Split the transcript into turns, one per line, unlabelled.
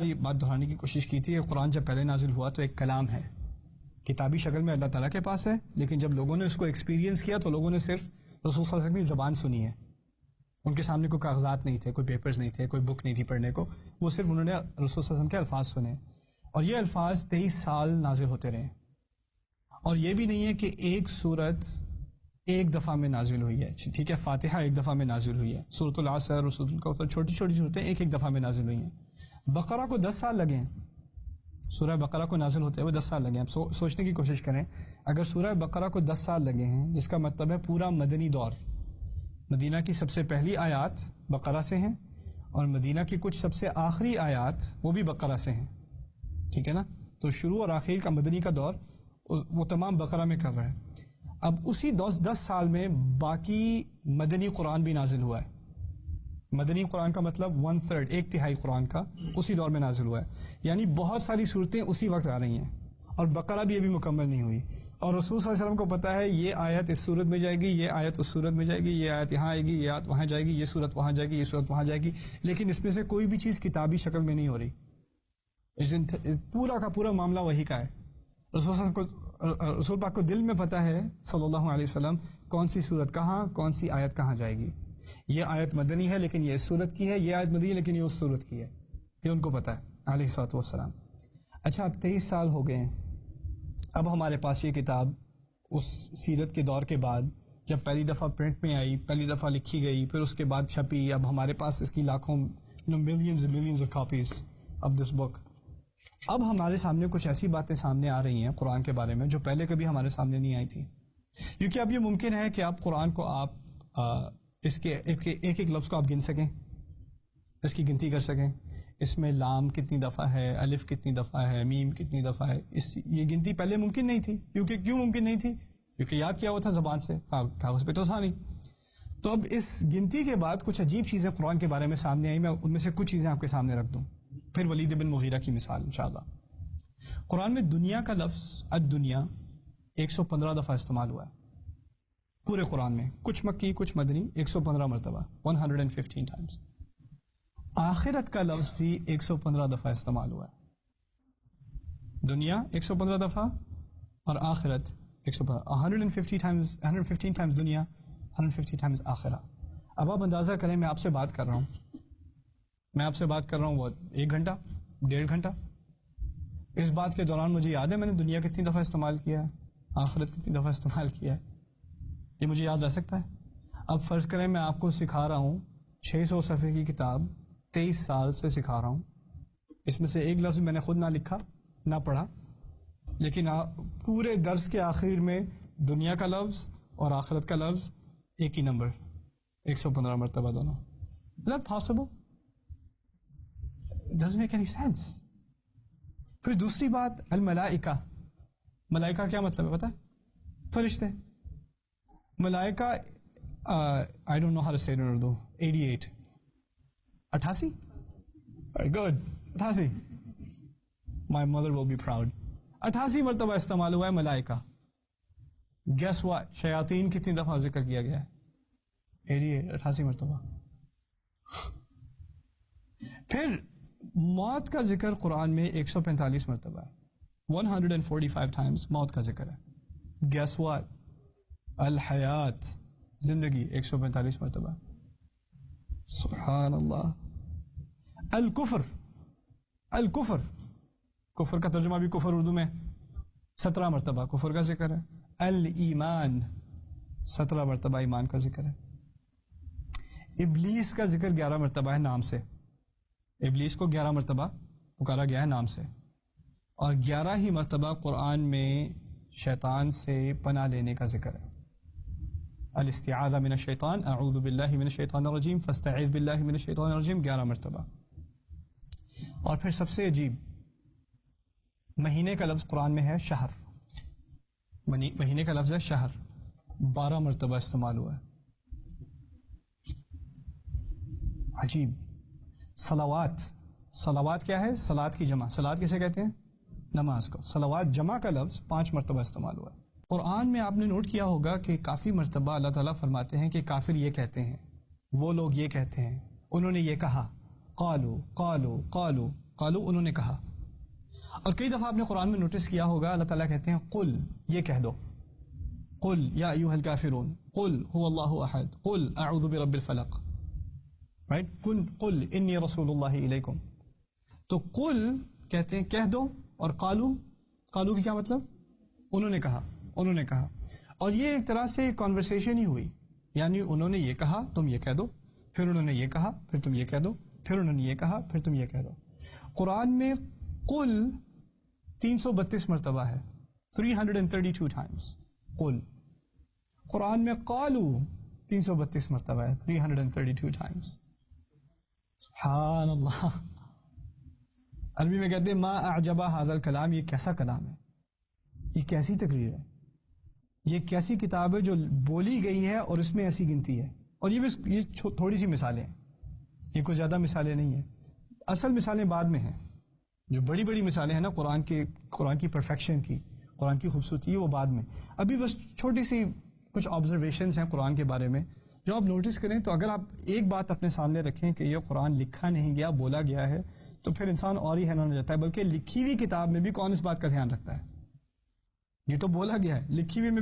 یہ بات دہرانے کی کوشش کی تھی کہ قرآن جب پہلے نازل ہوا تو ایک کلام ہے، کتابی شکل میں اللہ تعالیٰ کے پاس ہے، لیکن جب لوگوں نے اس کو ایکسپیرینس کیا تو لوگوں نے صرف رسول صلی اللہ علیہ وسلم کی زبان سنی ہے. ان کے سامنے کوئی کاغذات نہیں تھے، کوئی پیپرز نہیں تھے، کوئی بک نہیں تھی پڑھنے کو، وہ صرف انہوں نے رسول صلی اللہ علیہ وسلم کے الفاظ سنے، اور یہ الفاظ 23 سال نازل ہوتے رہے. اور یہ بھی نہیں ہے کہ ایک سورت ایک دفعہ میں نازل ہوئی ہے، ٹھیک ہے، فاتحہ ایک دفعہ میں نازل ہوئی ہے، سورۃ العصر، سورۃ الکوثر، چھوٹی چھوٹی صورتیں ایک ایک دفعہ میں نازل ہوئی ہیں. بقرہ کو 10 سال لگے ہیں، سورہ بقرہ کو نازل ہوتے ہوئے 10 سال لگے ہیں. اب سوچنے کی کوشش کریں، اگر سورہ بقرہ کو 10 سال لگے ہیں، جس کا مطلب ہے پورا مدنی دور، مدینہ کی سب سے پہلی آیات بقرہ سے ہیں، اور مدینہ کی کچھ سب سے آخری آیات وہ بھی بقرہ سے ہیں، ٹھیک ہے نا، تو شروع اور آخر کا مدنی کا دور وہ تمام بقرہ میں کور ہے. اب اسی 10 سال میں باقی مدنی قرآن بھی نازل ہوا ہے. مدنی قرآن کا مطلب 1/3، ایک تہائی قرآن کا اسی دور میں نازل ہوا ہے، یعنی بہت ساری صورتیں اسی وقت آ رہی ہیں، اور بقرہ بھی ابھی مکمل نہیں ہوئی. اور رسول صلی اللہ علیہ وسلم کو پتا ہے یہ آیت اس صورت میں جائے گی، یہ آیت اس صورت میں جائے گی، یہ آیت یہاں آئے گی، یہ آیت وہاں جائے گی، یہ صورت وہاں جائے گی، یہ صورت وہاں جائے گی، لیکن اس میں سے کوئی بھی چیز کتابی شکل میں نہیں ہو رہی. پورا کا پورا معاملہ وہی کا ہے. رسول پاک کو دل میں پتا ہے صلی اللہ علیہ وسلم کون سی صورت کہاں، کون سی آیت کہاں جائے گی. یہ آیت مدنی ہے لیکن یہ اس صورت کی ہے، یہ آیت مدنی ہے لیکن یہ اس صورت کی ہے، یہ ان کو پتا ہے علیہ الصلوۃ والسلام. اچھا، اب 23 سال ہو گئے ہیں. اب ہمارے پاس یہ کتاب اس سیرت کے دور کے بعد جب پہلی دفعہ پرنٹ میں آئی، پہلی دفعہ لکھی گئی، پھر اس کے بعد چھپی، اب ہمارے پاس اس کی لاکھوں millions of copies of this book. اب ہمارے سامنے کچھ ایسی باتیں سامنے آ رہی ہیں قرآن کے بارے میں جو پہلے کبھی ہمارے سامنے نہیں آئی تھی، کیونکہ اب یہ ممکن ہے کہ آپ قرآن کو آپ اس کے ایک ایک لفظ کو آپ گن سکیں، اس کی گنتی کر سکیں، اس میں لام کتنی دفعہ ہے، الف کتنی دفعہ ہے، میم کتنی دفعہ ہے. یہ گنتی پہلے ممکن نہیں تھی. کیوں ممکن نہیں تھی؟ کیونکہ یاد کیا ہوا تھا زبان سے، کاغذ پہ تو تھا نہیں. تو اب اس گنتی کے بعد کچھ عجیب چیزیں قرآن کے بارے میں سامنے آئی. میں ان میں سے کچھ چیزیں آپ کے سامنے رکھ دوں، پھر ولید بن مغیرہ کی مثال انشاءاللہ. قرآن میں دنیا کا لفظ الدنیا 115 دفعہ استعمال ہوا ہے پورے قرآن میں، کچھ مکی کچھ مدنی، 115 مرتبہ، 115 ٹائمز. آخرت کا لفظ بھی 115 دفعہ استعمال ہوا ہے. دنیا 115 دفعہ اور آخرت 115 ٹائمز دنیا، 150 ٹائمز آخرہ. اب آپ اندازہ کریں، میں آپ سے بات کر رہا ہوں وہ 1 گھنٹہ 1.5 گھنٹہ. اس بات کے دوران مجھے یاد ہے میں نے دنیا کتنی دفعہ استعمال کیا ہے، آخرت کتنی دفعہ استعمال کیا ہے، یہ مجھے یاد رہ سکتا ہے. اب فرض کریں میں آپ کو سکھا رہا ہوں 600 صفحے کی کتاب، 23 سال سے سکھا رہا ہوں. اس میں سے ایک لفظ میں نے خود نہ لکھا نہ پڑھا، لیکن پورے درس کے آخر میں دنیا کا لفظ اور آخرت کا لفظ ایک ہی نمبر، 115 مرتبہ دونوں. Is possible? Doesn't make any sense. پھر دوسری بات، الملائکہ. ملائکہ کیا مطلب ہے پتہ ہے؟ فرشتے. ملائکہ I don't know how to say it in Urdu. 88. Very good. 88. My mother will be proud. 88 مرتبہ استعمال ہوا ہے ملائکہ. Guess what? شیاطین کتنی دفعہ ذکر کیا گیا ہے؟ 88 مرتبہ. پھر موت کا ذکر قرآن میں 145 مرتبہ ہے. 145 times موت کا ذکر ہے. Guess what? الحیات، زندگی، 145 مرتبہ. سبحان اللہ. الکفر، کفر کا ترجمہ بھی کفر اردو میں 17 مرتبہ کفر کا ذکر ہے. الایمان، 17 مرتبہ ایمان کا ذکر ہے. ابلیس کا ذکر 11 مرتبہ ہے نام سے. ابلیس کو 11 مرتبہ پکارا گیا ہے نام سے، اور 11 ہی مرتبہ قرآن میں شیطان سے پناہ لینے کا ذکر ہے. الاستعاذہ من الشیطان، اعوذ باللہ من الشیطان الرجیم، فاستعذ باللہ من الشیطان الرجیم، 11 مرتبہ. اور پھر سب سے عجیب، مہینے کا لفظ قرآن میں ہے شہر. مہینے کا لفظ ہے شہر، 12 مرتبہ استعمال ہوا ہے. عجیب. صلوات کیا ہے؟ صلات کی جمع. صلات کسے کہتے ہیں؟ نماز کو. صلوات جمع کا لفظ 5 مرتبہ استعمال ہوا ہے. قرآن میں آپ نے نوٹ کیا ہوگا کہ کافی مرتبہ اللہ تعالیٰ فرماتے ہیں کہ کافر یہ کہتے ہیں، وہ لوگ یہ کہتے ہیں، انہوں نے یہ کہا. قالو قالو قالو قالو انہوں نے کہا. اور کئی دفعہ آپ نے قرآن میں نوٹس کیا ہوگا اللہ تعالیٰ کہتے ہیں قل یہ کہہ دو, قل یا ایھا الکافرون, قل هو اللہ احد, قل اعوذ برب الفلق, رائٹ, قل انی رسول اللہ الیکم. تو قل کہتے ہیں کہہ دو, اور قالو کی کیا مطلب, انہوں نے کہا. اور یہ ایک طرح سے کانورسیشن ہی ہوئی, یعنی انہوں نے یہ کہا تم یہ کہہ دو, پھر انہوں نے یہ کہا پھر تم یہ کہہ دو, پھر انہوں نے یہ کہا پھر تم یہ کہہ دو. قرآن میں قل 332 مرتبہ ہے, 332 times قل. قرآن میں قالو 332 مرتبہ ہے, 332 times. سبحان اللہ. عربی میں کہتے ہیں ما اعجبا ھذا الکلام, یہ کیسا کلام ہے, یہ کیسی تقریر ہے, یہ کیسی کتاب ہے جو بولی گئی ہے اور اس میں ایسی گنتی ہے. اور یہ تھوڑی سی مثالیں ہیں, یہ کوئی زیادہ مثالیں نہیں ہیں. اصل مثالیں بعد میں ہیں, جو بڑی بڑی مثالیں ہیں نا قرآن کی پرفیکشن کی, قرآن کی خوبصورتی, وہ بعد میں. ابھی بس چھوٹی سی کچھ آبزرویشنز ہیں قرآن کے بارے میں جو آپ نوٹس کریں. تو اگر آپ ایک بات اپنے سامنے رکھیں کہ یہ قرآن لکھا نہیں گیا, بولا گیا ہے, تو پھر انسان اور ہی حیران ہو جاتا ہے. بلکہ لکھی ہوئی کتاب میں بھی کون اس بات کا دھیان رکھتا ہے, یہ تو بولا گیا ہے, لکھی ہوئی میں بھی